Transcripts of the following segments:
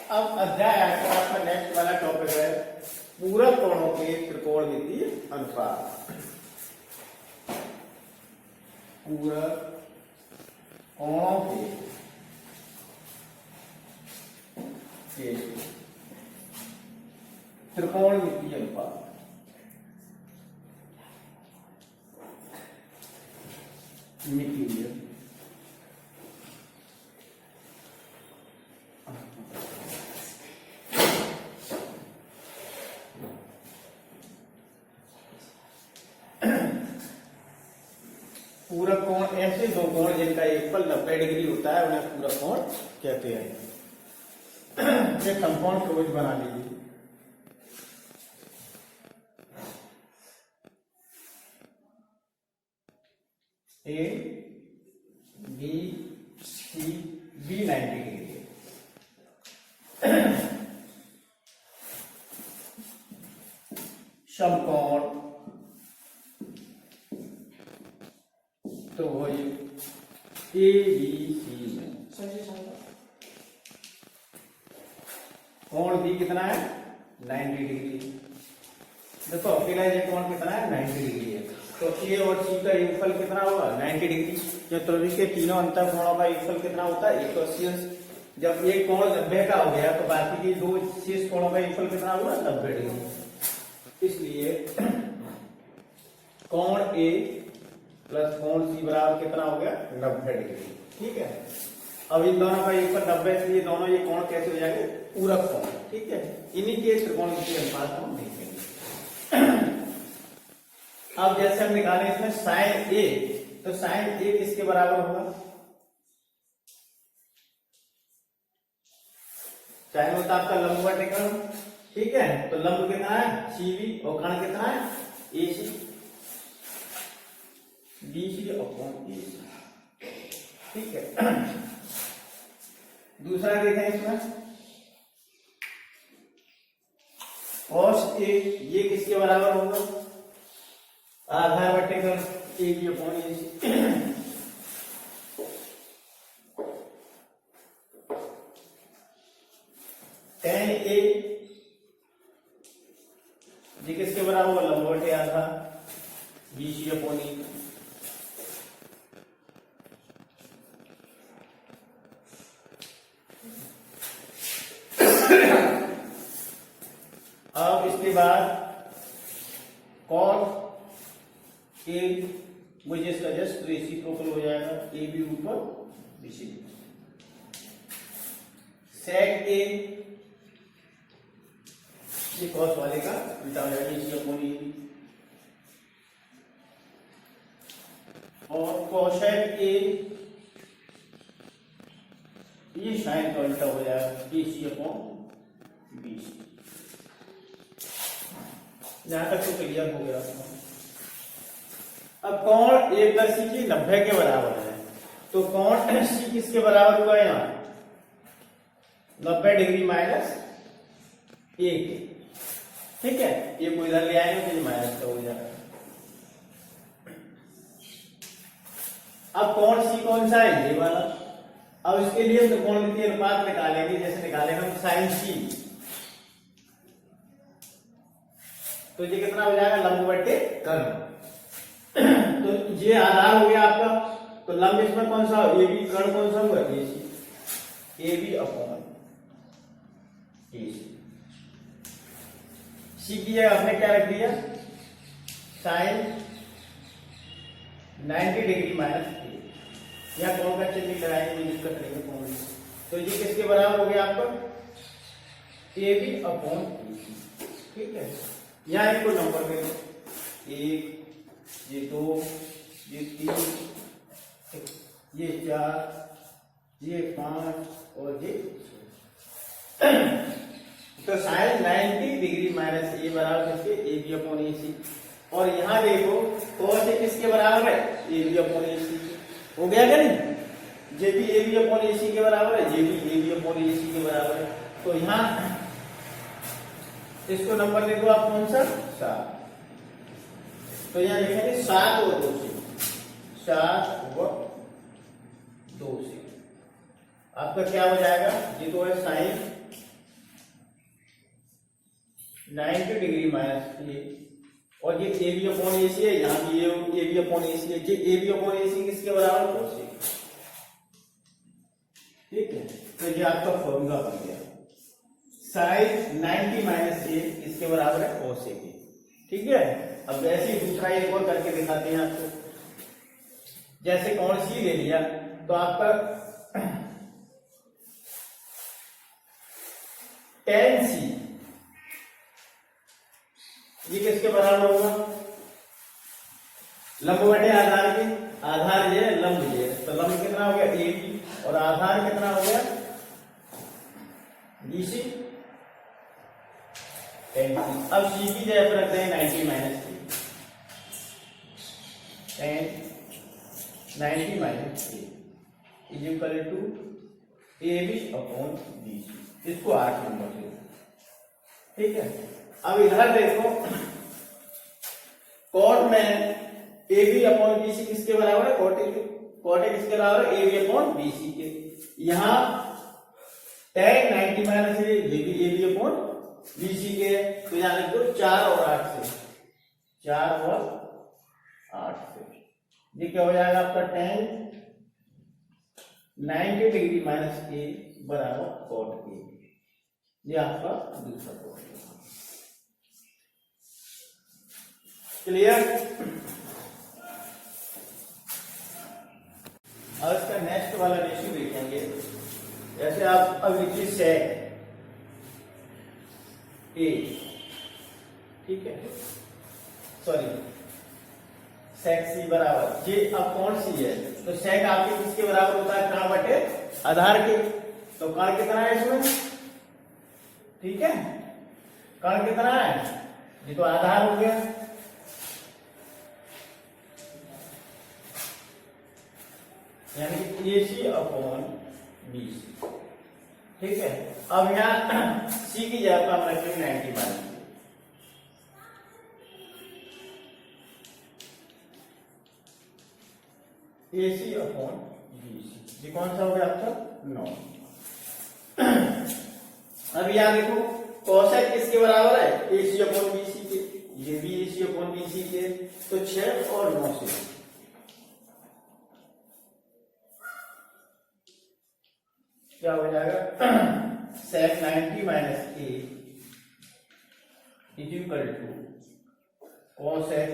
अब अध्याय आपका नेक्स्ट वाला टॉपिक है पूरक कोणों के त्रिकोणमितीय अनुपात। पूरक कोणों के त्रिकोणमितीय अनुपात। मितीय पूरक कोण ऐसे दो कोण जिनका एकफल 90 डिग्री होता है उन्हें पूरक कोण कहते हैं। एक कंपाउंड त्रिभुज बना लीजिए। A B C B 90 degree है। समकोण त्रिभुज ए बी सी में कोण भी कितना है 90 डिग्री। देखो अकेला ये कोण कितना है 90 डिग्री है, तो ए और सी का योगफल कितना होगा 90 डिग्री। जो त्रिभुज के तीनों अंतर कोणों का योगफल कितना होता है 180। जब एक कोण 90 का हो गया तो बाकी के दो शेष कोणों का योगफल कितना होगा 90 डिग्री। इसलिए कोण ए प्लस कोण सी बराबर कितना हो गया 90 डिग्री। ठीक है, अब इन दोनों का योगफल 90, इसलिए दोनों ये कोण कैसे हो जाएंगे पूरक कोण। ठीक है, इन्हीं के त्रिकोणमितीय अनुपात हम देखेंगे। अब जैसे हम निकालें इसमें साइन ए, तो साइन ए किसके बराबर होगा? साइन होता है आपका लंबवत कोण। ठीक है, तो लंब कितना है सीबी और कोण कितना है एसी, बीसी अपॉन एसी। ठीक है, दूसरा देखें इसमें कॉस ए, ये किसके बराबर होगा? आधार बटे कोण A B upon AC. Tan A, ये किसके बराबर होगा? लंबवत बटे आधा बीसी अपॉन ए। अब इसके बाद कॉस ए मुझे इसका जस्ट रेसिप्रोकल हो जाएगा, ए भी ऊपर बीसी। सेक ए, ये कॉस वाले का उल्टा हो जाएगा इसी अपॉन ए। और कोसेक ए, ये साइन का उल्टा हो जाएगा बीसी अपॉन बीसी। यहां तक तो क्लियर हो गया। अब कोण ए प्लस सी की 90 के बराबर है, तो कोण सी किसके बराबर हुआ यहाँ 90 डिग्री माइनस ए के। ठीक है, ये को इधर ले आएंगे तो ये माइनस का हो जाएगा। अब कोण सी कौन सा है? ये वाला। अब इसके लिए त्रिकोणमितीय अनुपात निकालेंगे। जैसे निकालेंगे हम साइन सी, तो ये कितना हो जाएगा लंब बटे कर्ण। तो ये आधार हो गया आपका, तो लंब इसमें कौन सा ए बी, कर्ण कौन सा हुआ AC, A B upon AC. C की जगह आपने क्या रख दिया साइन 90 डिग्री माइनस ए। यह कौन का चिन्ह लगाएंगे, दिक्कत नहीं है कौन। तो ये किसके बराबर हो गया आपका ए बी अपॉन एसी। ठीक है, यहां इनको नंबर दे दो, 1, ये 2, ये 3, ये 4, ये 5 और ये 6। तो साइन 90 डिग्री माइनस ए बराबर किसके ए बी अपॉन ए सी। और यहां देखो कॉस ए किसके बराबर है ए बी अपॉन ए सी। हो गया क्या नहीं? जे भी ए बी अपॉन ए सी के बराबर है, जे भी ए बी अपॉन ए सी के बराबर है। तो यहां इसको नंबर दे दो आप कौन सा 7। तो यहां लिखेंगे 7 और 2 से, 7 और 2 से आपका क्या हो जाएगा? ये तो है साइन 90 डिग्री माइनस ए, और ये ए बी अपॉन ए सी है, यहाँ भी ये ए बी अपॉन ए सी है, ये ए बी अपॉन ए सी किसके बराबर कोसेक, ठीक है। तो ये आपका फॉर्मूला बन गया, साइन 90 माइनस ए इसके बराबर है कोसेक ए, ठीक है। अब ऐसे ही दूसरा एक और करके दिखाते हैं आपको, जैसे कौन सी ले लिया तो आपका tan सी ये किसके बराबर होगा, लंब बटे आधार के, आधार ये लंब ये, तो लंब कितना हो गया ए बी और आधार कितना हो गया बी सी, tan सी। अब सी की जगह पर रखते हैं 90 minus A, tan 90 minus A is equal to A B upon B C, इसको 8 नंबर से, ठीक है। अब इधर देखो कॉट में A B upon B C किसके बराबर है, कॉट ए किसके बराबर है A B upon B C के, यहाँ tan 90 minus A B upon B C के, तो यहाँ लिख दो 4 और 8 से, 4 और 8 से, ये क्या हो जाएगा आपका tan 90 डिग्री माइनस ए बराबर कॉट ए, ये आपका दूसरा कॉट। क्लियर। अब इसका नेक्स्ट वाला रेशियो देखेंगे, जैसे आप अब लिखिए सेक ए, ठीक है, सॉरी सेक सी बराबर ये अब कौन सी है, तो सेक आपके किसके बराबर होता है, कण बटे आधार के, तो कण कितना है इसमें, ठीक है, कण कितना है, ये तो आधार हो गया, यानी कि ए सी अपॉन बी सी, ठीक है। अब यहाँ सी की जगह पर हम रखेंगे 90 माइनस ए सी अपॉन बी सी, ये कौन सा हो गया आपका 9। अब यहाँ देखो कोसेक किसके बराबर है, ए सी अपॉन बी सी के, ये भी ए सी अपॉन बी सी के, तो 6 और 9 से क्या हो जाएगा, sec 90 minus A is equal to cosec,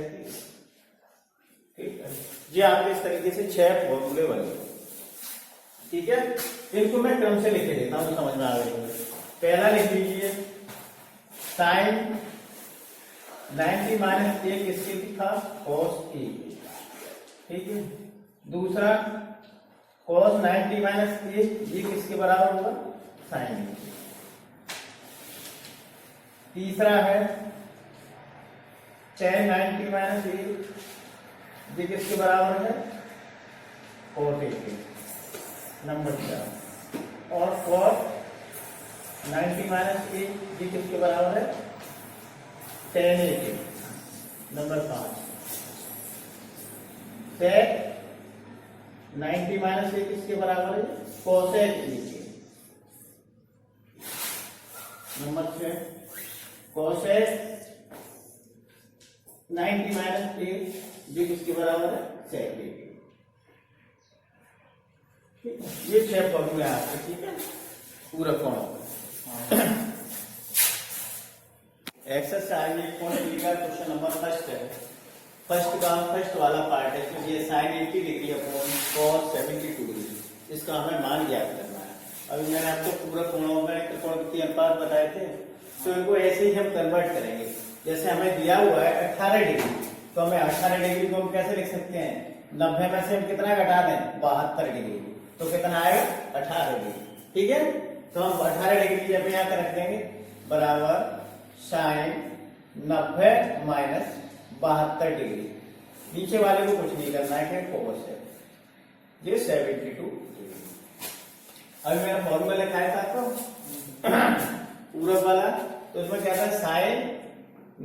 ठीक है। ये आपके इस तरीके से 6 फॉर्मूले बने, ठीक है। इनको मैं क्रम से लिखे देता हूं, समझ में आ गई। पहला लिख लीजिए साइन 90 माइनस ए किसके लिखा, कॉस ए, ठीक है। दूसरा cos 90 माइनस ए ये किसके बराबर होगा, साइन ए। तीसरा है tan 90 माइनस ए ये किसके बराबर है, cos ए के, नंबर 4। और cos 90 माइनस ए ये किसके बराबर है, tan ए के, नंबर 5। sec 90 माइनस ए किसके बराबर है, कोसेक ए के, नंबर 6। कोसेक 90 माइनस ए ये किसके बराबर है, सेक ए के, ठीक है। ये 6 फॉर्मूले आपके, ठीक है, पूरा फॉर्म। एक्सरसाइज 8.3 का क्वेश्चन नंबर फर्स्ट है, फर्स्ट वाला पार्ट है, तो ये sine 80 degree upon cos 72 degree, इसका हमें मान ज्ञात करना है। अभी मैंने आपको पूरा कोणों में त्रिकोण के अनुपात बताए थे, तो इनको ऐसे ही हम कन्वर्ट करेंगे। जैसे हमें दिया हुआ है 18 डिग्री, तो हमें 18 डिग्री को हम कैसे लिख सकते हैं, 90 में से हम कितना घटा दें, 72 डिग्री, तो कितना आएगा 18 डिग्री, ठीक है। तो हम 18 डिग्री जब यहाँ रख देंगे बराबर साइन 90 माइनस 72 डिग्री, नीचे वाले को कुछ नहीं करना है, कोस है, ये 72 डिग्री। अभी मेरा फॉर्मूला लिखा है आपको पूरब वाला, तो इसमें क्या था, साइन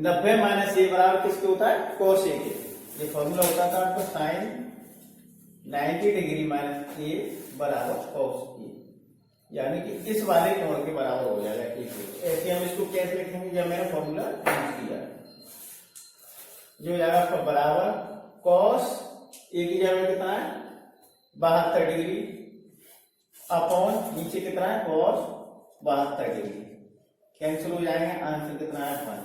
90 माइनस ए बराबर किसके होता है, कोस ए के। ये फॉर्मूला होता था आपको साइन 90 डिग्री माइनस ए बराबर कोस ए, यानी कि इस वाले कोण के बराबर हो जाएगा, ऐसे हम इसको कैसे लिखेंगे, जब मैंने फॉर्मूला यूज किया, जो हो जाएगा आपका बराबर कॉस ए की जगह कितना है 72 डिग्री अपॉन नीचे कितना है कॉस 72 डिग्री, कैंसिल हो जाएंगे, आंसर कितना है 1।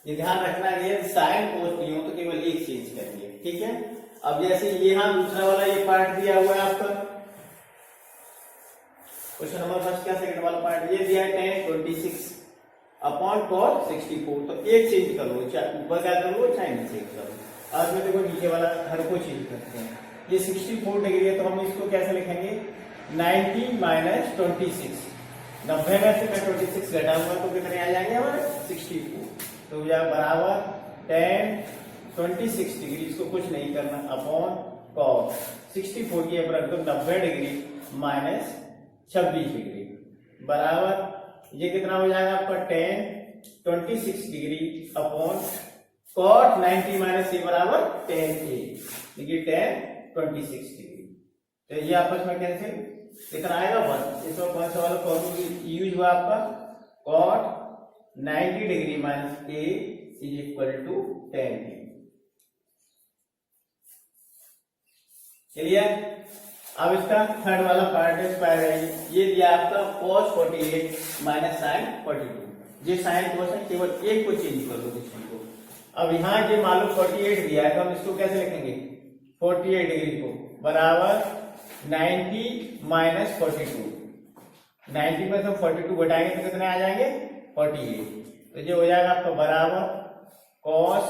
ये ध्यान रखना है साइन कोस नहीं हो तो केवल एक चेंज करेंगे, ठीक है। अब जैसे यहाँ दूसरा वाला ये पार्ट दिया हुआ है आपका, क्वेश्चन नंबर फर्स्ट क्या सेकंड वाला पार्ट ये दिया है 10 26 अपॉन cos 64, तो एक चेंज कर लो, चाहे ऊपर क्या कर लो चाहे नीचे कर लो। आज में देखो नीचे वाला हर को चेंज करते हैं, ये 64 डिग्री है तो हम इसको कैसे लिखेंगे 90 माइनस 26, 90 में से मैं 26 घटाऊंगा तो कितने आ जाएंगे हमारे 64, तो यह बराबर 10 26 डिग्री, इसको कुछ नहीं करना अपॉन cos 64 की रख दो 90 डिग्री माइनस 26 डिग्री बराबर ये कितना हो जाएगा आपका 10 26 डिग्री अपॉन cot 90 माइनस ए बराबर 10a, देखिए 10 26 डिग्री, तो ये आपस में कैंसिल, कितना आएगा 1। इसमें कौन सा वाला फॉर्मूला यूज हुआ आपका cot 90 degree minus A is equal to 10a, चलिए। अब इसका थर्ड वाला पार्ट है, ये दिया आपका cos 48 माइनस साइन 42, ये साइन cos है, केवल एक को चेंज कर दो क्वेश्चन को। अब यहाँ ये मालूम 48 दिया है तो हम इसको कैसे लिखेंगे 48 डिग्री को बराबर 90 माइनस 42, 90 में से 42 घटाएंगे तो कितने आ जाएंगे 48, तो ये हो जाएगा आपका बराबर cos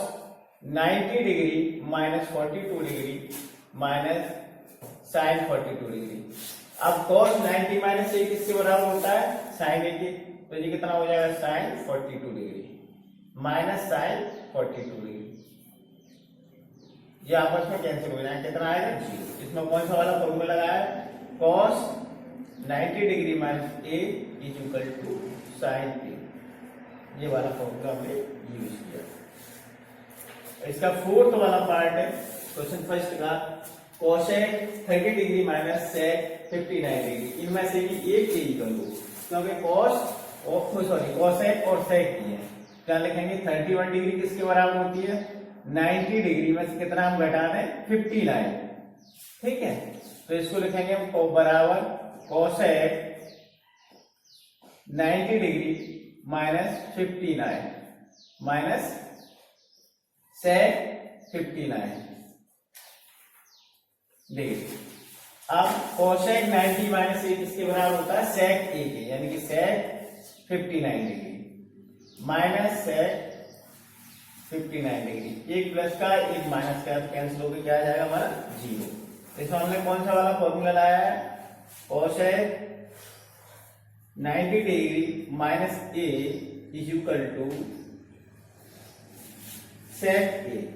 90 degree minus 42 degree minus sine 42 degree. अब cos 90 माइनस ए किसके बराबर होता है साइन ए के, तो ये कितना हो जाएगा sine 42 degree minus sine 42 degree, ये आपस में कैंसिल हो जाएगा, कितना आएगा 0। इसमें कौन सा वाला फॉर्मूला लगाया है cos 90 degree minus A is equal to sine A, ये वाला फॉर्मूला हमने यूज किया। इसका फोर्थ वाला पार्ट है क्वेश्चन फर्स्ट का cosec 30 degree minus sec 59 degree, इनमें से भी एक चेंज कर लो क्योंकि cosec और sec की है, क्या लिखेंगे 31 डिग्री किसके बराबर होती है 90 डिग्री में से कितना हम घटा दें 59, ठीक है, तो इसको लिखेंगे हम बराबर cosec 90 degree minus 59 minus sec 59 degree. अब cosec 90 माइनस ए किसके बराबर होता है sec ए के, यानी कि sec 59 degree minus sec 59 degree, एक प्लस का एक माइनस का कैंसिल होकर क्या आ जाएगा हमारा 0। इसमें हमने कौन सा वाला फॉर्मूला लाया है cosec 90 degree minus A is equal to sec A,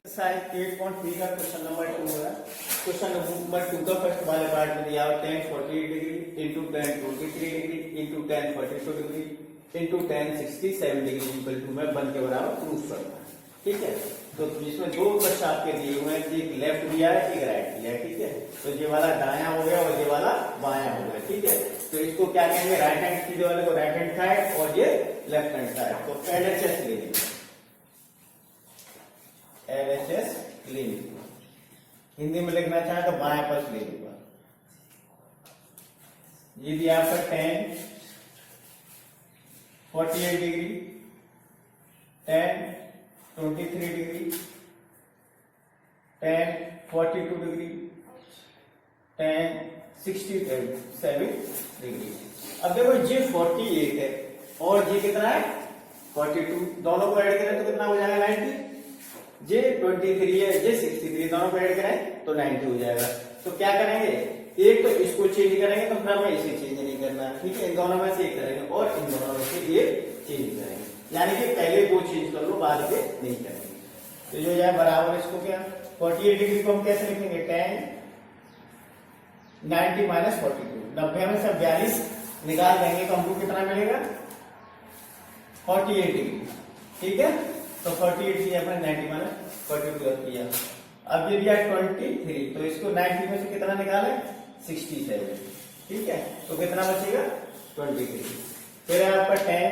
exercise 8.3 का क्वेश्चन नंबर 2 है। क्वेश्चन नंबर 2 का फर्स्ट वाले पार्ट में दिया है 10 48 degree into 10 23 degree into 10 42 degree into 10 67 degree equal to में 1 के बराबर प्रूफ करना है, ठीक है। तो इसमें दो क्वेश्चन आपके दिए हुए हैं, एक लेफ्ट दिया है एक राइट दिया है, ठीक है। तो ये वाला दायां हो गया और ये वाला बायां हो गया, ठीक है। तो इसको क्या कहेंगे राइट हैंड सीधे वाले को राइट हैंड साइड और ये लेफ्ट हैंड साइड, तो LHS ले लेंगे, LHS ले लीजिए, हिंदी में लिखना चाहे तो बाएं पक्ष ले लूंगा। ये दिया आपका 10 48 डिग्री 10 23 डिग्री 10 42 डिग्री 10 67 डिग्री। अब देखो ये 48 है और ये कितना है 42, दोनों को ऐड करें तो कितना हो जाएगा 90, जे 23 है जे 63, दोनों को ऐड करें तो 90 हो जाएगा। तो क्या करेंगे एक तो इसको चेंज करेंगे तो फिर हमें इसे चेंज नहीं करना, ठीक है। इन दोनों में से एक करेंगे और इन दोनों में से एक चेंज करेंगे, यानी कि पहले वो चेंज कर लो बाद में नहीं करेंगे। तो जो है बराबर इसको क्या 48 डिग्री को हम कैसे लिखेंगे 10 90 माइनस 42, 90 में से 42 निकाल देंगे तो हमको कितना मिलेगा 48 डिग्री, ठीक है। तो 48 दिया अपने 90 माइनस 42 किया। अब ये दिया 23, तो इसको 90 में से कितना निकाले 67, ठीक है। तो कितना बचेगा 23। फिर आपका 10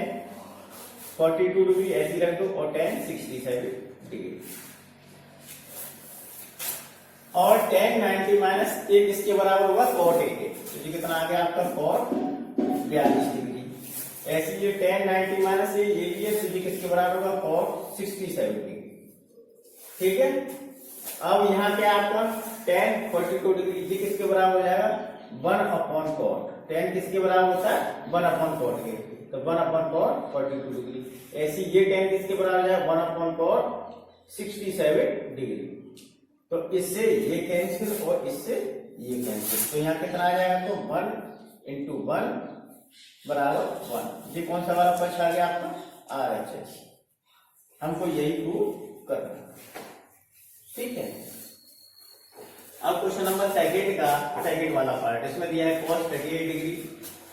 42 डिग्री ऐसी रख दो और 10 67 डिग्री। और 10 90 माइनस 1 इसके बराबर होगा cot 1, तो ये कितना आ गया आपका cot 42 डिग्री। ऐसे ये 10 90 माइनस ये भी है, तो ये किसके बराबर होगा cot 67 डिग्री, ठीक है। अब यहाँ क्या आपका 10 42 डिग्री ये किसके बराबर हो जाएगा 1/cot। 10 किसके बराबर होता है 1/cot के, तो 1/cot 42 डिग्री। ऐसे ये 10 किसके बराबर हो जाएगा 1/cot 67 डिग्री। तो इससे ये कैंसिल और इससे ये कैंसिल, तो यहाँ कितना आ जाएगा तो 1 × 1 बराबर 1। ये कौन सा वाला पक्ष आ गया आपका RHS। हमको यही प्रूव करना है, ठीक है। अब क्वेश्चन नंबर सेकंड वाला पार्ट, इसमें दिया है cos 38 degree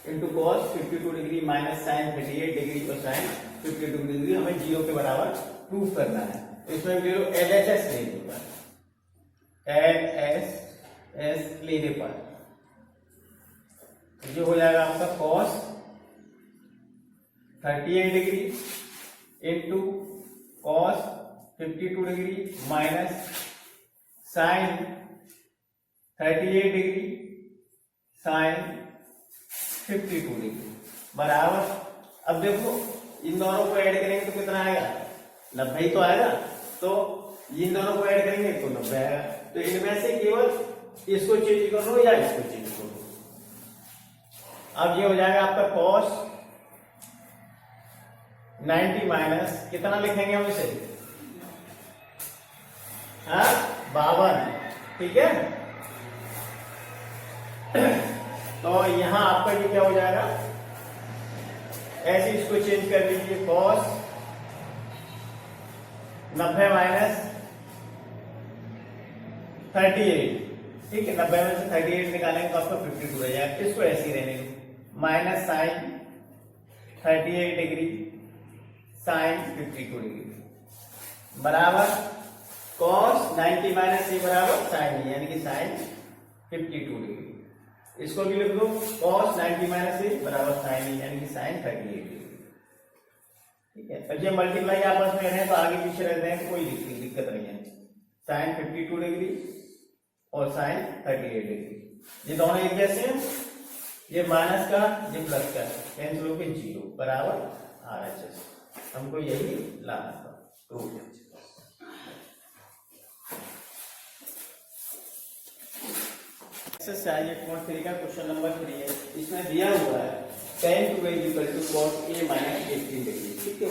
into cos 52 degree minus sin 38 degree और sin 52 डिग्री हमें 0 के बराबर प्रूव करना है। तो इसमें ले लो LHS लेने पर, LHS लेने पर जो हो जाएगा आपका cos 38 degree into cos 52 degree minus sin 38 degree sin 52 degree बराबर। अब देखो इन दोनों को ऐड करेंगे तो कितना आएगा 90 तो आएगा, तो इन दोनों को ऐड करेंगे तो 90 आएगा। तो इनमें से केवल इसको चेंज कर लो या इसको चेंज कर लो। अब ये हो जाएगा आपका cos 90 माइनस कितना लिखेंगे हम इसे 52, ठीक है। तो यहां आपका ये क्या हो जाएगा ऐसे इसको चेंज कर लीजिए cos 90 माइनस 38, ठीक है। 90 में से 38 निकालेंगे तो आपका 52 रह जाएगा। इसको ऐसे ही रहने दो minus sin 38 degree sin 52 degree बराबर cos 90 माइनस ये बराबर sin यानी कि sin 52 डिग्री। इसको भी लिख दो cos 90 माइनस ये बराबर sin यानी कि sin 38 डिग्री, ठीक है। अब ये मल्टीप्लाई आपस में रहे तो आगे पीछे रह जाएंगे, कोई दिक्कत नहीं है। sin 52 डिग्री और sin 38 डिग्री ये दोनों एक जैसे हैं, ये माइनस का ये प्लस का कैंसिल होकर 0 बराबर RHS। हमको यही लाना था प्रूफ। एक्सरसाइज 8.3 का क्वेश्चन नंबर 3 है। इसमें दिया हुआ है tan 2a = cos a - 18 degree, ठीक है।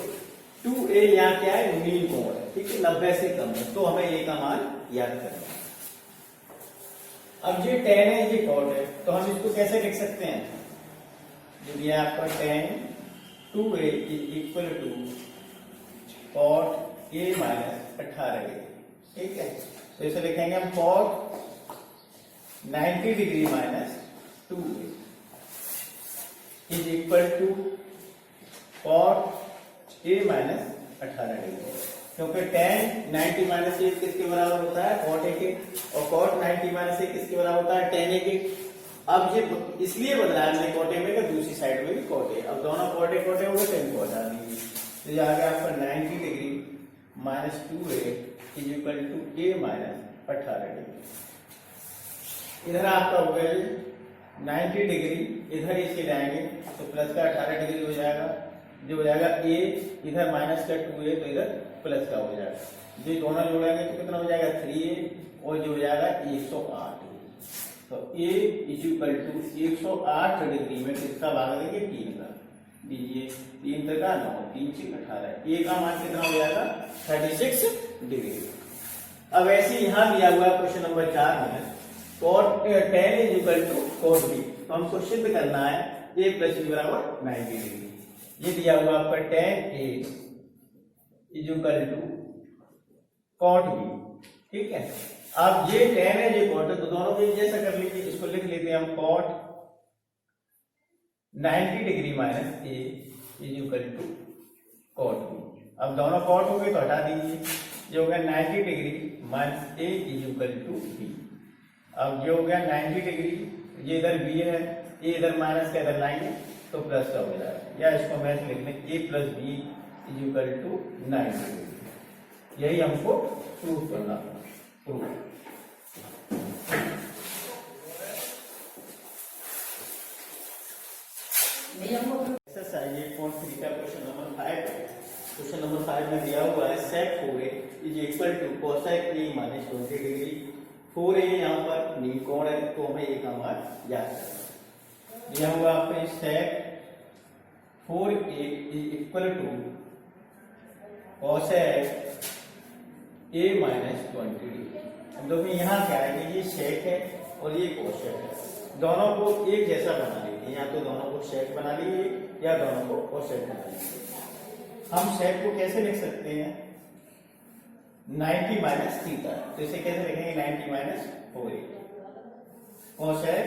2a यहाँ क्या है मीन कोण है, ठीक है, 90 से कम है, तो हमें a का मान याद करना है। अब ये tan है ये cot है, तो हम इसको कैसे लिख सकते हैं, जो दिया आपका tan 2a = cot a - 18 degree, ठीक है। तो इसे लिखेंगे हम cot 90 degree minus 2a = cot a - 18 degree, क्योंकि tan 90 माइनस 1 किसके बराबर होता है cot a के, और cot 90 माइनस 1 किसके बराबर होता है tan a के। अब ये इसलिए बदला है हमने cot a में, दूसरी साइड में भी cot a। अब दोनों cot a हो गए तो इनको हटा दीजिए, तो ये आ गया आपका 90 degree minus 2a = a - 18 degree. इधर आपका हो गया 90 डिग्री, इधर इसे लाएंगे तो प्लस का 18 डिग्री हो जाएगा, जो हो जाएगा a, इधर माइनस का 2a तो इधर प्लस का हो जाएगा। जो दोनों जोड़ेंगे तो कितना हो जाएगा 3a और जो हो जाएगा 108। तो a = 108 डिग्री में किसका भाग देंगे 3 का, दीजिए 3 3 9 3 6 18, a का मान कितना हो जाएगा 36 डिग्री। अब ऐसे यहां दिया हुआ है क्वेश्चन नंबर 4 में cot tan = cot b, तो हमको सिद्ध करना है a + b बराबर 90 डिग्री। ये दिया हुआ आपका tan a = cot b, ठीक है। अब ये tan है ये cot है, तो दोनों को एक जैसा कर लीजिए। इसको लिख लेते हैं हम cot 90 degree minus a = cot B. अब दोनों कॉट हो गए तो हटा दीजिए, ये हो गया 90 degree minus A is equal to B. अब ये हो गया 90 डिग्री, ये इधर बी है, ये इधर माइनस का इधर लाएंगे तो प्लस का हो जाएगा, या इसको मैं लिख लें A plus B is equal to 90 degree. यही हमको प्रूव करना है। प्रूव एक्सरसाइज 8.3 का क्वेश्चन नंबर 5 है। क्वेश्चन नंबर 5 में दिया हुआ है sec 4a is equal to cosec a minus 20 degree. 4a यहाँ पर नील कोण है तो हमें ए का मान याद करना। दिया हुआ आपने sec 4a is equal to cosec a minus 20 degree. अब देखिए यहाँ क्या है कि ये sec है और ये cosec है, दोनों को एक जैसा बना लीजिए, या तो दोनों को sec बना लीजिए या दोनों को cosec बना लीजिए। हम sec को कैसे लिख सकते हैं 90 माइनस थीटा, तो इसे कैसे लिखेंगे 90 माइनस 4a cosec,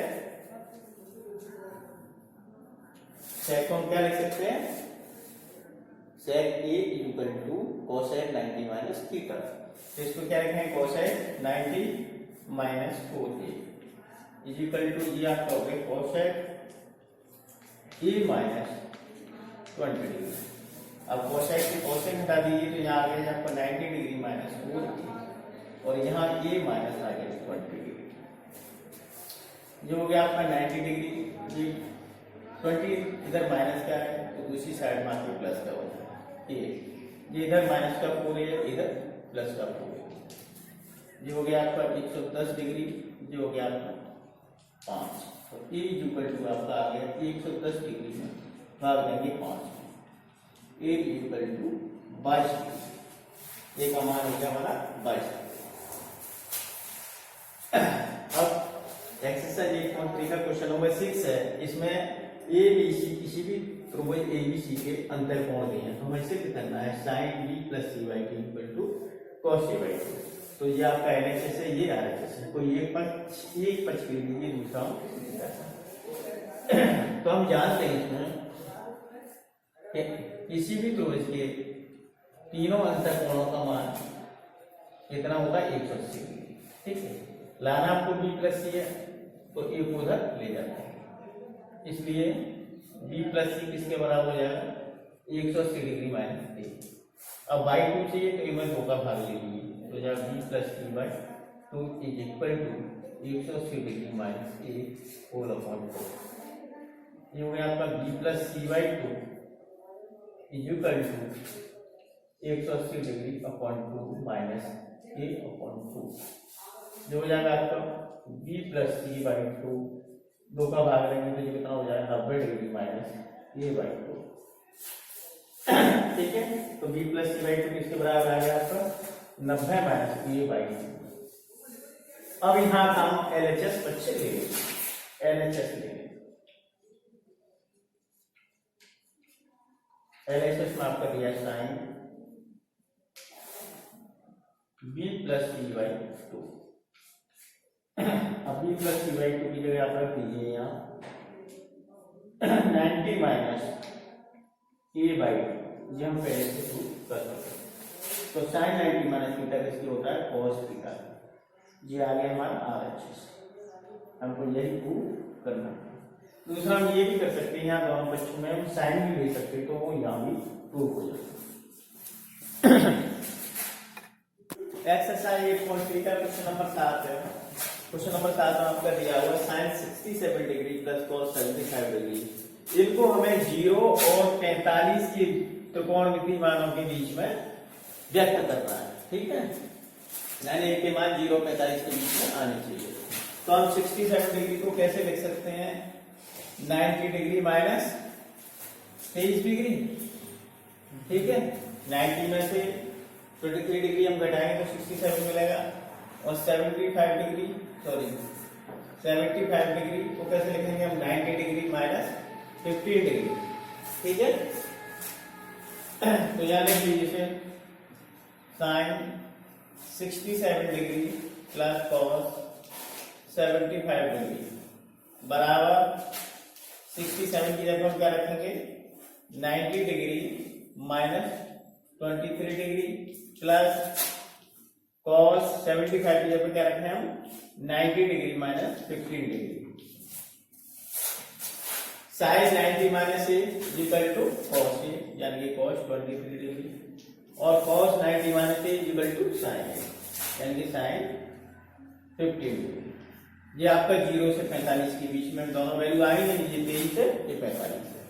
sec को हम क्या लिख सकते हैं sec a equal to cosec 90 minus theta, तो इसको क्या लिखेंगे cosec 90 minus 4a is equal to ये आपका हो गया cosec a माइनस 20 डिग्री। अब cosec से cosec हटा दीजिए तो यहाँ आ गया आपका 90 डिग्री माइनस 4a और यहाँ a माइनस आ गया 20 डिग्री। जो हो गया आपका 90 डिग्री, ये 20 इधर माइनस का है तो दूसरी साइड में आपके प्लस का हो जाएगा, ये इधर माइनस का 4a है, इधर प्लस का 4a। ये हो गया आपका 110 डिग्री, ये हो गया आपका 5, तो a इक्वल टू आपका आ गया 110 डिग्री में भाग देंगे 5, a इक्वल टू 22 डिग्री, ये का मान हो गया हमारा 22 डिग्री। अब एक्सरसाइज 8.3 का क्वेश्चन नंबर 6 है, इसमें ए बी सी किसी भी त्रिभुज ए बी सी के अंतर कोण दिए हैं, तो हमें सिद्ध करना है sin b plus C by T equal to cos c by T. तो ये आपका LHS है, ये RHS है, कोई एक पक्ष के लिए दूसरा तो हम जानते हैं इसमें किसी भी त्रिभुज के तीनों अंतर कोणों का मान कितना होगा 180 डिग्री। ठीक है, लाना आपको b प्लस सी है तो a को उधर ले जाना है, इसलिए b प्लस सी किसके बराबर हो जाएगा 180 डिग्री माइनस a। अब बाई 2 चाहिए तो इनमें 2 का भाग ले लीजिए, तो जब b plus C by 2 is equal to 180 degree minus a whole upon 4। ये हो गया आपका b plus C by 2 is equal to 180 degree upon 2 minus a upon 2। जो हो जाएगा आपका b प्लस सी बाई 2, 2 का भाग लेंगे तो ये कितना हो जाएगा 90 डिग्री माइनस a बाई 2। ठीक है, तो b प्लस सी बाई 2 किसके बराबर आ गया आपका 90 माइनस a बाई 2। अब यहाँ का हम LHS पक्ष ले लेंगे, LHS ले लेंगे। LHS में आपका दिया sine b plus C by 2। अब b प्लस सी बाई 2 की जगह आप रख दीजिए यहाँ 90 माइनस a बाई 2, ये हम पहले से प्रूव कर सकते हैं। तो साइन 90 माइनस थीटा किसकी होता है cos थीटा, ये आ गया हमारा RHS, हमको यही प्रूव करना है। दूसरा हम ये भी कर सकते हैं, यहाँ दोनों पक्षों में हम साइन भी ले सकते हैं तो वो यहाँ भी प्रूव हो जाएगा। एक्सरसाइज 8.3 का क्वेश्चन नंबर 7 है। क्वेश्चन नंबर 7 में आपका दिया हुआ sine 67 degree plus cos 75 degree, इनको हमें 0 और 45 की त्रिकोणमितीय मानों के बीच में व्यक्त करना है। ठीक है, यानी एक के मान 0 और 45 के बीच में आने चाहिए। तो हम 67 डिग्री को कैसे लिख सकते हैं 90 डिग्री माइनस 23 डिग्री। ठीक है, 90 में से 23 डिग्री हम घटाएंगे तो 67 मिलेगा, और 75 डिग्री को कैसे लिखेंगे हम 90 डिग्री माइनस 15 डिग्री। ठीक है, तो यहाँ लिख लीजिए sine 67 degree plus cos 75 degree बराबर 67 की जगह हम क्या रखेंगे 90 डिग्री -23 डिग्री प्लस cos 75 की जगह क्या रखे हम 90 degree -15 degree. Sine 90 minus A equal to cos A यानी कि cos 23 डिग्री और cos 90 minus A equal to sine A यानी कि साइन 15 डिग्री। ये आपका 0 से 45 के बीच में दोनों वैल्यू आएंगे, ये 23 है ये 45 है।